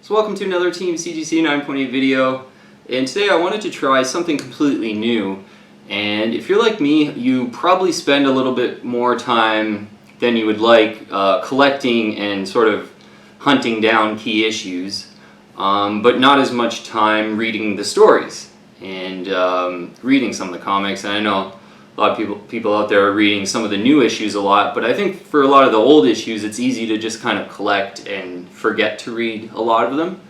So welcome to another Team CGC 9.8 video, and today I wanted to try something completely new. And if you're like me, you probably spend a little bit more time than you would like collecting and sort of hunting down key issues, but not as much time reading the stories and reading some of the comics. And I know a lot of people out there are reading some of the new issues a lot, but I think for a lot of the old issues it's easy to just kind of collect and forget to read a lot of them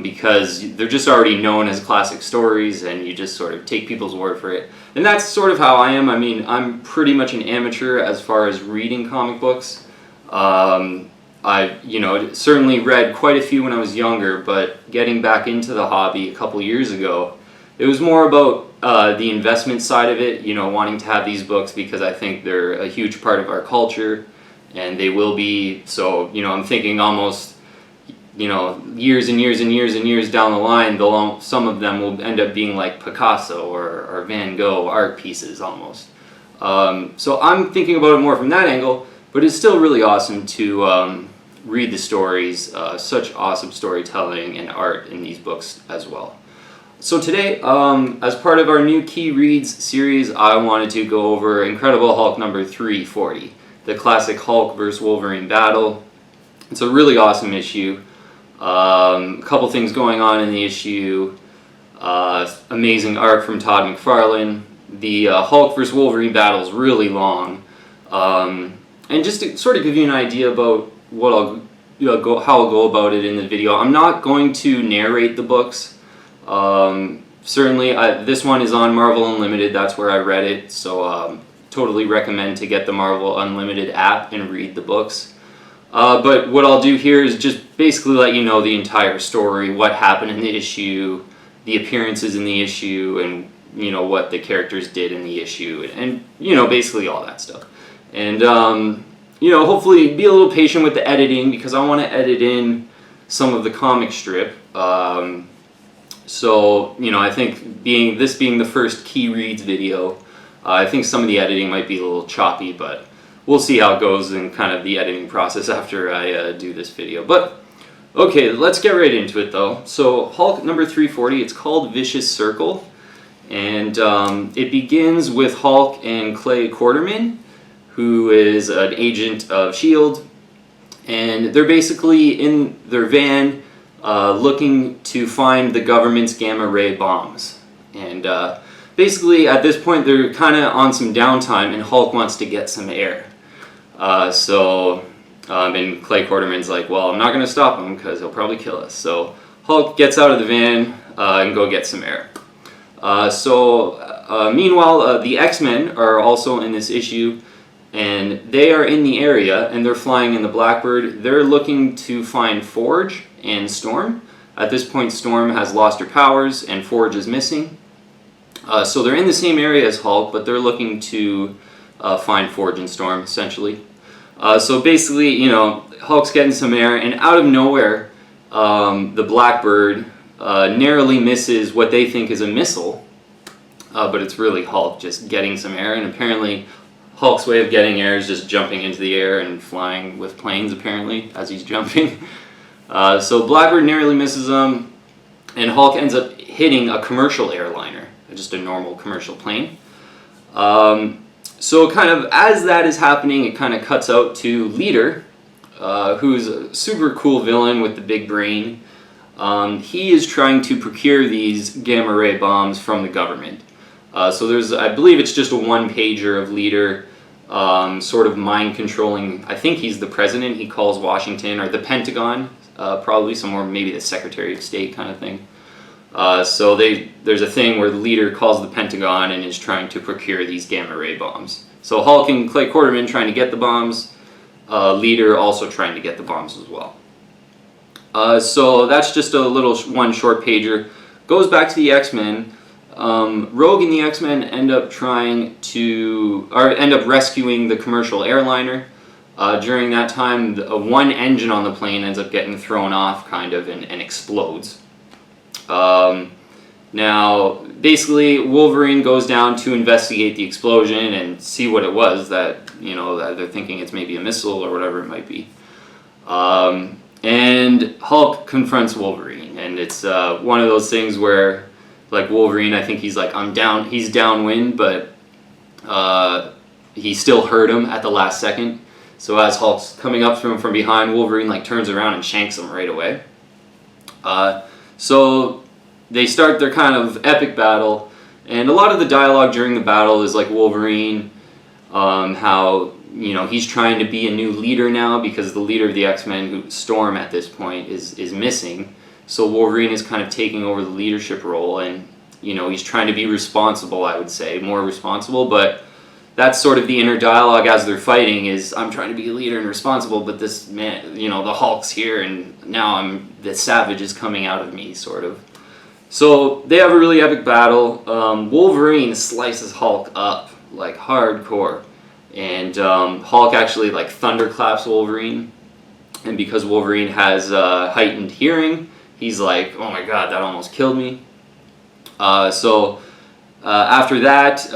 because they're just already known as classic stories and you just sort of take people's word for it. And that's sort of how I am. I mean, I'm pretty much an amateur as far as reading comic books. I certainly read quite a few when I was younger, but getting back into the hobby a couple years ago, it was more about the investment side of it, wanting to have these books because I think they're a huge part of our culture, and they will be. So, I'm thinking almost, years and years and years and years down the line, some of them will end up being like Picasso or Van Gogh art pieces almost. So I'm thinking about it more from that angle, but it's still really awesome to read the stories, such awesome storytelling and art in these books as well. So today, as part of our new Key Reads series, I wanted to go over Incredible Hulk number 340, the classic Hulk vs. Wolverine battle. It's a really awesome issue. A couple things going on in the issue. Amazing art from Todd McFarlane. The Hulk vs. Wolverine battle is really long. And just to sort of give you an idea about what how I'll go about it in the video, I'm not going to narrate the books. Certainly this one is on Marvel Unlimited, that's where I read it, so totally recommend to get the Marvel Unlimited app and read the books. But what I'll do here is just basically let you know the entire story, what happened in the issue, the appearances in the issue, and what the characters did in the issue, and basically all that stuff. And hopefully be a little patient with the editing because I want to edit in some of the comic strip. So, I think this being the first Key Reads video, I think some of the editing might be a little choppy, but we'll see how it goes in kind of the editing process after I do this video. But, okay, let's get right into it though. So, Hulk number 340, it's called Vicious Circle, and it begins with Hulk and Clay Quarterman, who is an agent of S.H.I.E.L.D., and they're basically in their van looking to find the government's gamma ray bombs. And basically at this point they're kind of on some downtime and Hulk wants to get some air. And Clay Quarterman's like, well, I'm not going to stop him because he'll probably kill us. So Hulk gets out of the van and go get some air. Meanwhile, the X-Men are also in this issue, and they are in the area and they're flying in the Blackbird. They're looking to find Forge and Storm. At this point, Storm has lost her powers and Forge is missing. So they're in the same area as Hulk, but they're looking to find Forge and Storm, essentially. So basically, Hulk's getting some air, and out of nowhere, the Blackbird narrowly misses what they think is a missile, but it's really Hulk just getting some air, and apparently Hulk's way of getting air is just jumping into the air and flying with planes, apparently, as he's jumping. So Blackbird narrowly misses him, and Hulk ends up hitting a commercial airliner, just a normal commercial plane. So kind of as that is happening, it kind of cuts out to Leader, who's a super cool villain with the big brain. He is trying to procure these gamma ray bombs from the government. So there's, I believe it's just a one-pager of Leader sort of mind-controlling. I think he's the president. He calls Washington, or the Pentagon, probably somewhere, maybe the Secretary of State kind of thing. So there's a thing where the Leader calls the Pentagon and is trying to procure these gamma ray bombs. So Hulk and Clay Quarterman trying to get the bombs, Leader also trying to get the bombs as well. So that's just a little one short pager. Goes back to the X-Men. Rogue and the X-Men end up rescuing the commercial airliner. During that time, one engine on the plane ends up getting thrown off, kind of, and explodes. Now, basically, Wolverine goes down to investigate the explosion and see what it was that, that they're thinking it's maybe a missile or whatever it might be. And Hulk confronts Wolverine, and it's one of those things where, like Wolverine, I think he's like, he's downwind, but he still hurt him at the last second. So as Hulk's coming up to him from behind, Wolverine like turns around and shanks him right away. So they start their kind of epic battle, and a lot of the dialogue during the battle is like Wolverine, how he's trying to be a new leader now because the leader of the X-Men, Storm at this point, is missing. So Wolverine is kind of taking over the leadership role, and he's trying to be responsible, I would say, more responsible, but that's sort of the inner dialogue as they're fighting is, I'm trying to be a leader and responsible, but this man, the Hulk's here, and now the savage is coming out of me, sort of. So they have a really epic battle. Wolverine slices Hulk up, like hardcore. And Hulk actually like thunderclaps Wolverine. And because Wolverine has heightened hearing, he's like, oh my god, that almost killed me. After that,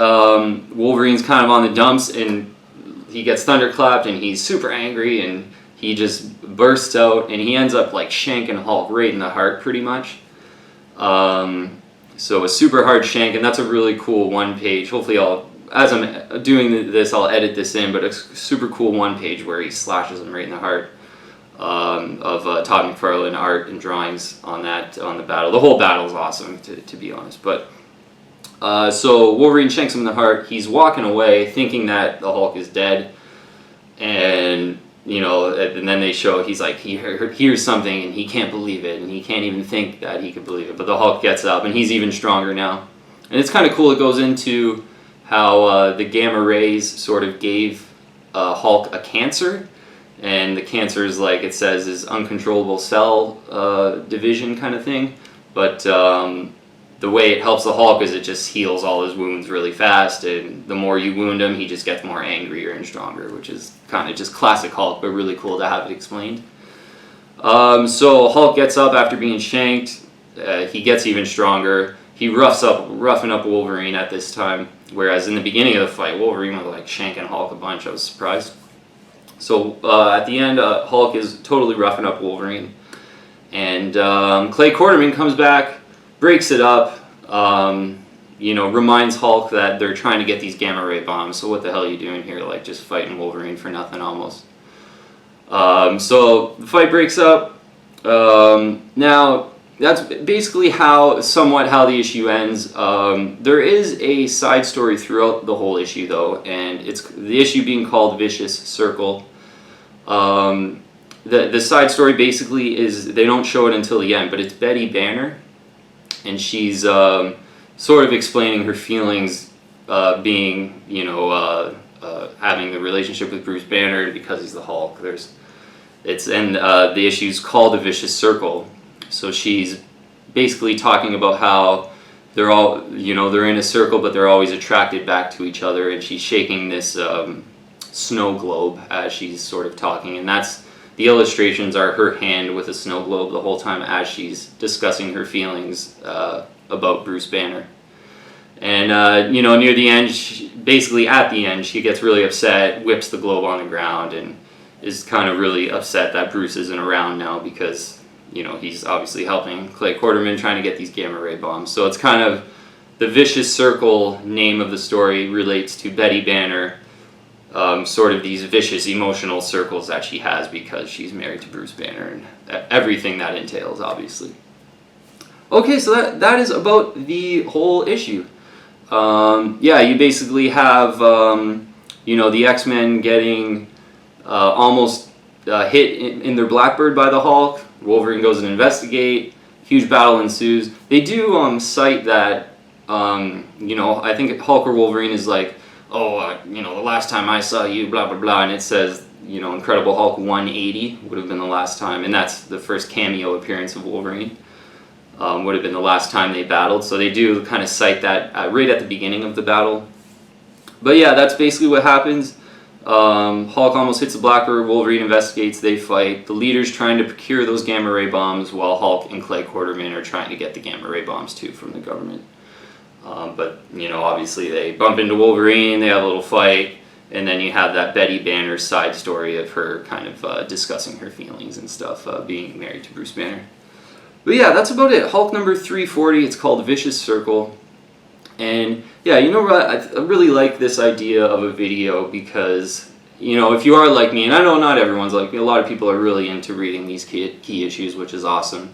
Wolverine's kind of on the dumps, and he gets thunderclapped, and he's super angry, and he just bursts out, and he ends up like shanking Hulk right in the heart, pretty much. So a super hard shank, and that's a really cool one-page. Hopefully, as I'm doing this, I'll edit this in, but it's a super cool one-page where he slashes him right in the heart. Of Todd McFarlane art and drawings on the battle. The whole battle is awesome, to be honest, but. So Wolverine shanks him in the heart. He's walking away thinking that the Hulk is dead, and and then they show he's like, he hears something and he can't believe it, and he can't even think that he could believe it, but the Hulk gets up and he's even stronger now. And it's kind of cool. It goes into how the gamma rays sort of gave Hulk a cancer, and the cancer is, like it says, is uncontrollable cell division kind of thing, but the way it helps the Hulk is it just heals all his wounds really fast, and the more you wound him, he just gets more angrier and stronger, which is kind of just classic Hulk, but really cool to have it explained. So Hulk gets up after being shanked. He gets even stronger. He roughing up Wolverine at this time, whereas in the beginning of the fight, Wolverine was like shanking Hulk a bunch. I was surprised. So at the end, Hulk is totally roughing up Wolverine, and Clay Quarterman comes back, breaks it up, reminds Hulk that they're trying to get these gamma ray bombs, so what the hell are you doing here, like just fighting Wolverine for nothing almost. So the fight breaks up. Now, that's basically somewhat how the issue ends. There is a side story throughout the whole issue though, and it's the issue being called Vicious Circle. The side story basically is, they don't show it until the end, but it's Betty Banner, and she's sort of explaining her feelings being, having the relationship with Bruce Banner because he's the Hulk. The issue's called A Vicious Circle. So she's basically talking about how they're all, they're in a circle, but they're always attracted back to each other, and she's shaking this snow globe as she's sort of talking, and the illustrations are her hand with a snow globe the whole time as she's discussing her feelings about Bruce Banner. And, near the end, basically at the end, she gets really upset, whips the globe on the ground, and is kind of really upset that Bruce isn't around now because, he's obviously helping Clay Quarterman trying to get these gamma ray bombs. So it's kind of the Vicious Circle name of the story relates to Betty Banner, sort of these vicious emotional circles that she has because she's married to Bruce Banner and everything that entails, obviously. Okay, so that is about the whole issue. You basically have, the X-Men getting almost hit in their Blackbird by the Hulk. Wolverine goes and investigate. Huge battle ensues. They do cite that, I think Hulk or Wolverine is like, the last time I saw you, blah, blah, blah, and it says, Incredible Hulk 180 would have been the last time, and that's the first cameo appearance of Wolverine. Would have been the last time they battled, so they do kind of cite that right at the beginning of the battle. But yeah, that's basically what happens. Hulk almost hits the Blackbird, Wolverine investigates, they fight. The leader's trying to procure those gamma ray bombs while Hulk and Clay Quarterman are trying to get the gamma ray bombs too from the government. But obviously they bump into Wolverine, they have a little fight, And then you have that Betty Banner side story of her kind of discussing her feelings and stuff, being married to Bruce Banner. But yeah, that's about it. Hulk number 340, it's called Vicious Circle. And yeah, you know what, I really like this idea of a video because, you know, if you are like me, and I know not everyone's like me, a lot of people are really into reading these key issues, which is awesome.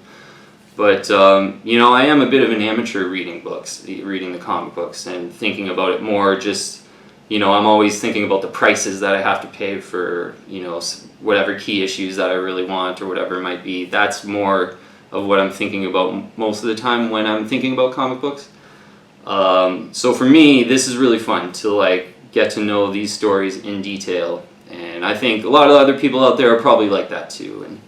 But, you know, I am a bit of an amateur reading the comic books and thinking about it more just, you know, I'm always thinking about the prices that I have to pay for, you know, whatever key issues that I really want or whatever it might be. That's more of what I'm thinking about most of the time when I'm thinking about comic books. So for me, this is really fun to like get to know these stories in detail, and I think a lot of other people out there are probably like that too. And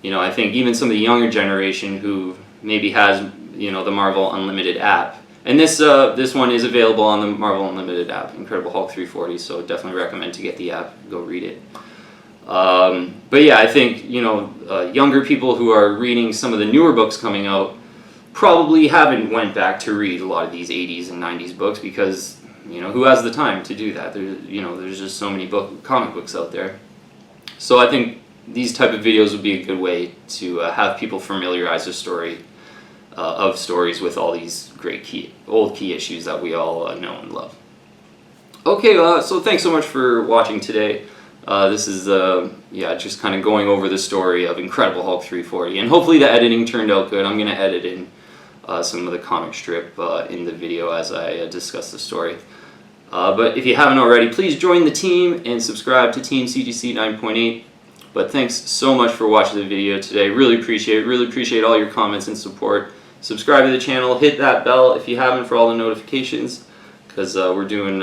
you know, I think even some of the younger generation who maybe has, you know, the Marvel Unlimited app, and this one is available on the Marvel Unlimited app, Incredible Hulk 340. So definitely recommend to get the app, go read it. But yeah, I think, you know, younger people who are reading some of the newer books coming out probably haven't went back to read a lot of these 80s and 90s books because, you know, who has the time to do that? You know, there's just so many comic books out there. So I think these type of videos would be a good way to have people familiarize their stories with all these great old key issues that we all know and love. Okay, so thanks so much for watching today. This is yeah, just kind of going over the story of Incredible Hulk 340, and hopefully the editing turned out good. I'm going to edit in some of the comic strip in the video as I discuss the story. But if you haven't already, please join the team and subscribe to Team CGC 9.8. But thanks so much for watching the video today. Really appreciate it. Really appreciate all your comments and support. Subscribe to the channel. Hit that bell if you haven't for all the notifications, because we're doing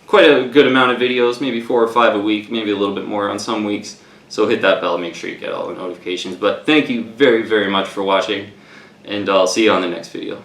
quite a good amount of videos, maybe 4 or 5 a week, maybe a little bit more on some weeks. So hit that bell, make sure you get all the notifications. But thank you very, very much for watching, and I'll see you on the next video.